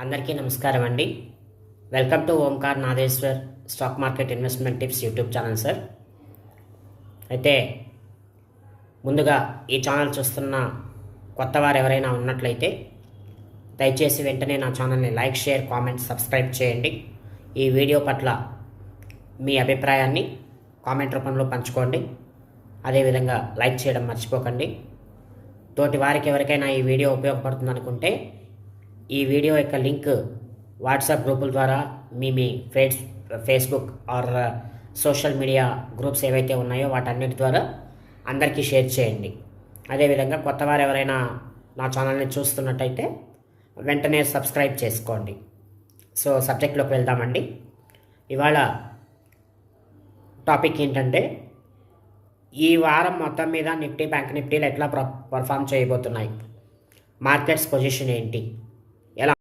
అందరికీ నమస్కారం అండి. Welcome to Omkar Nadeshwar stock market investment tips YouTube channel sir. అయితే ముందుగా ఈ ఛానల్ చూస్తున్న కొత్త వారు ఎవరైనా ఉన్నట్లయితే దయచేసి వెంటనే నా ఛానల్ని లైక్, షేర్, కామెంట్, సబ్స్క్రైబ్ చేయండి. ఈ వీడియో పట్ల మీ అభిప్రాయాన్ని కామెంట్ రూపంలో పంచుకోండి. అదేవిధంగా లైక్ చేయడం మర్చిపోకండి. తోటి వారికి ఎవరికైనా ఈ వీడియో ఉపయోగపడుతుంది అనుకుంటే ఈ వీడియో యొక్క లింక్ వాట్సాప్ గ్రూపుల ద్వారా మీ Facebook or social media groups ఏవైతే ఉన్నాయో వాటన్నిటి ద్వారా అందరికీ షేర్ చేయండి. అదేవిధంగా కొత్త వారు ఎవరైనా నా ఛానల్ని చూస్తున్నట్టయితే వెంటనే సబ్స్క్రైబ్ చేసుకోండి. సో సబ్జెక్ట్లోకి వెళ్దామండి. ఇవాళ టాపిక్ ఏంటంటే ఈ వారం మొత్తం మీద నిఫ్టీ, బ్యాంక్ నిఫ్టీలు ఎట్లా పర్ఫామ్ చేయబోతున్నాయి, మార్కెట్స్ పొజిషన్ ఏంటి,